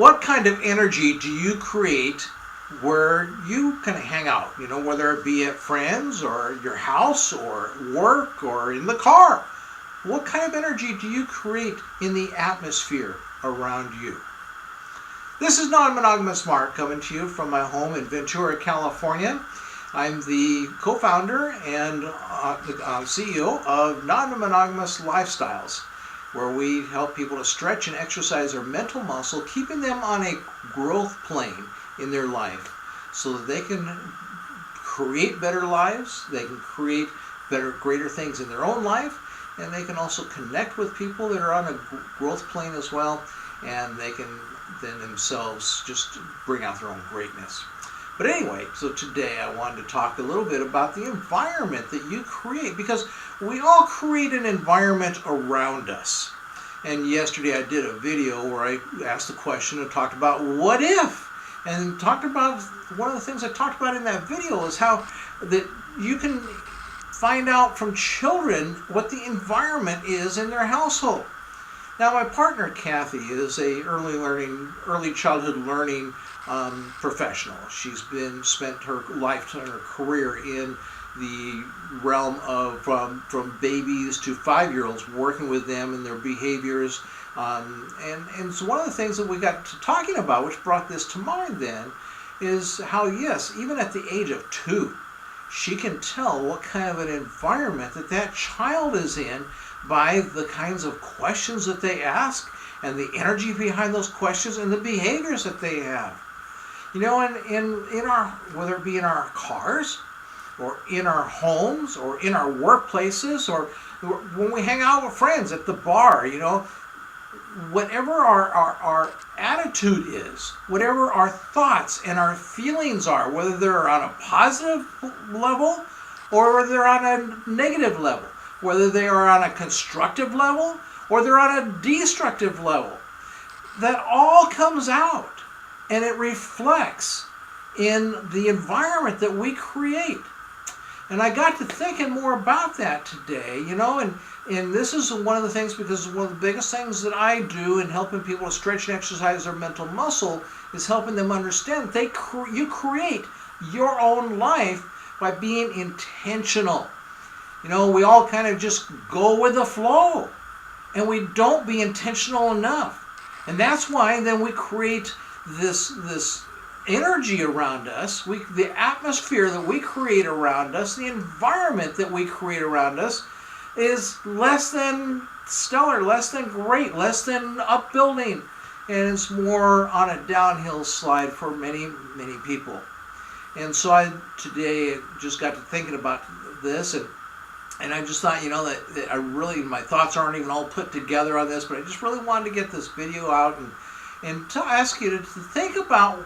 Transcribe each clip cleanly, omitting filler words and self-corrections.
what kind of energy do you create where you kind of hang out? You know, whether it be at friends or your house or work or in the car. What kind of energy do you create in the atmosphere around you? This is Non-Monogamous Mark coming to you from my home in Ventura, California. I'm the co-founder and CEO of Non-Monogamous Lifestyles, where we help people to stretch and exercise their mental muscle, keeping them on a growth plane in their life so that they can create better lives, they can create greater things in their own life, and they can also connect with people that are on a growth plane as well, and they can then themselves just bring out their own greatness. But anyway, so today I wanted to talk a little bit about the environment that you create, because we all create an environment around us. And yesterday I did a video where I asked the question and talked about what if, and talked about one of the things I talked about in that video is how that you can find out from children what the environment is in their household. Now, my partner Kathy is a early childhood learning professional. She's spent her lifetime, her career in the realm of from babies to 5-year-olds, working with them and their behaviors. And so one of the things that we got to talking about, which brought this to mind then, is how, yes, even at the age of 2, she can tell what kind of an environment that child is in by the kinds of questions that they ask and the energy behind those questions and the behaviors that they have. You know, in our, whether it be in our cars or in our homes or in our workplaces or when we hang out with friends at the bar, you know, whatever our attitude is, whatever our thoughts and our feelings are, whether they're on a positive level or whether they're on a negative level, whether they are on a constructive level or they're on a destructive level, that all comes out and it reflects in the environment that we create. And I got to thinking more about that today, you know, and this is one of the things, because one of the biggest things that I do in helping people to stretch and exercise their mental muscle is helping them understand that you create your own life by being intentional. You know, we all kind of just go with the flow, and we don't be intentional enough. And that's why then we create this energy around us, the atmosphere that we create around us, the environment that we create around us is less than stellar, less than great, less than upbuilding, and it's more on a downhill slide for many, many people. And so I today just got to thinking about this, and I just thought, you know, that I really, my thoughts aren't even all put together on this, but I just really wanted to get this video out and to ask you to think about,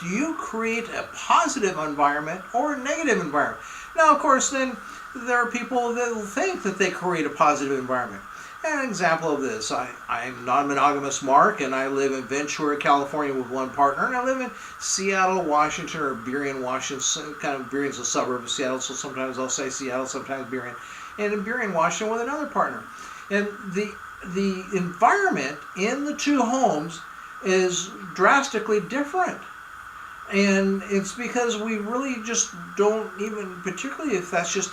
do you create a positive environment or a negative environment? Now, of course, then there are people that think that they create a positive environment. And an example of this, I'm Non-Monogamous Mark, and I live in Ventura, California with one partner, and I live in Seattle, Washington, or Burien, Washington. Kind of Burien's a suburb of Seattle, so sometimes I'll say Seattle, sometimes Burien. And in Burien, Washington with another partner. And the environment in the two homes is drastically different. And it's because we really just don't even, particularly if that's just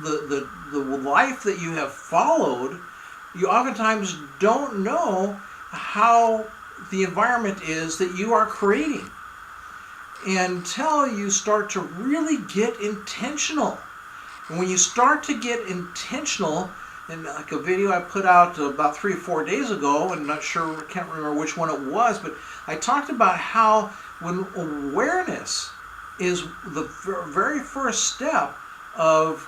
the life that you have followed, you oftentimes don't know how the environment is that you are creating until you start to really get intentional. And when you start to get intentional, and like a video I put out about 3 or 4 days ago, and not sure, I can't remember which one it was, but I talked about how when awareness is the very first step of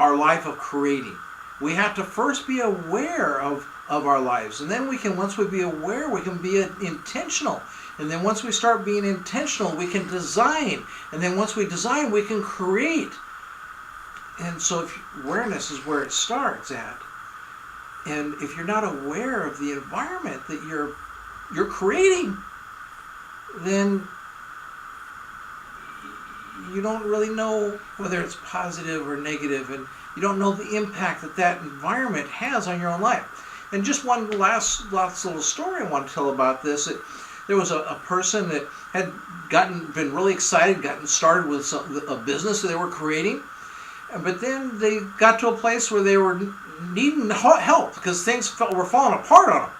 our life of creating. We have to first be aware of our lives, and then we can, once we be aware, we can be intentional. And then once we start being intentional, we can design. And then once we design, we can create. And so awareness is where it starts at. And if you're not aware of the environment that you're creating, then you don't really know whether it's positive or negative, and you don't know the impact that environment has on your own life. And just one last little story I want to tell about this. there was a person that had been really excited, gotten started with a business that they were creating, but then they got to a place where they were needing help because things were falling apart on them.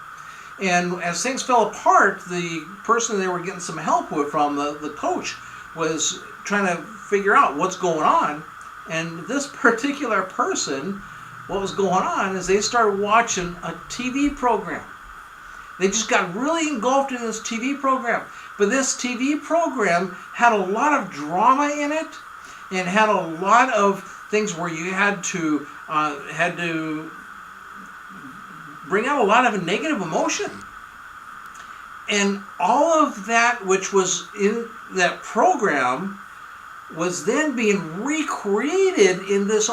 And as things fell apart, the person they were getting some help with from, the coach, was trying to figure out what's going on. And this particular person, what was going on is they started watching a TV program. They just got really engulfed in this TV program. But this TV program had a lot of drama in it, and had a lot of things where you had to bring out a lot of negative emotion. And all of that which was in that program was then being recreated in this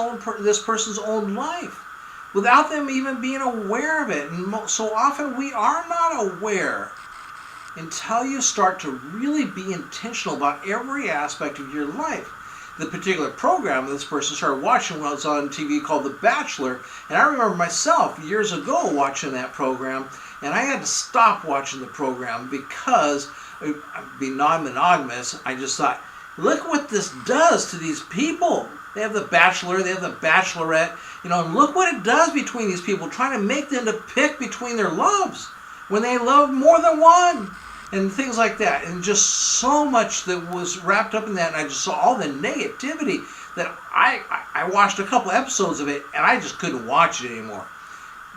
person's own life without them even being aware of it. And so often we are not aware until you start to really be intentional about every aspect of your life. The particular program this person started watching was on TV called The Bachelor, and I remember myself years ago watching that program, and I had to stop watching the program because, being non-monogamous, I just thought, look what this does to these people. They have the Bachelor, they have the Bachelorette, and look what it does between these people, trying to make them to pick between their loves when they love more than one, and things like that. And just so much that was wrapped up in that, and I just saw all the negativity that I watched a couple episodes of it, and I just couldn't watch it anymore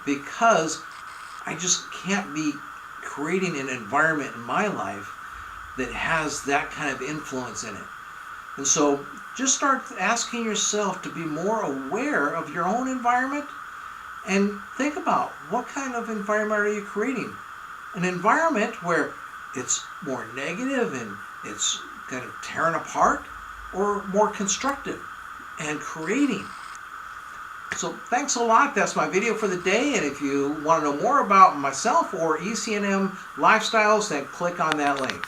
because I just can't be creating an environment in my life that has that kind of influence in it. And so just start asking yourself to be more aware of your own environment and think about what kind of environment are you creating. An environment where it's more negative and it's kind of tearing apart, or more constructive and creating. So thanks a lot. That's my video for the day. And if you want to know more about myself or ECNM lifestyles, then click on that link.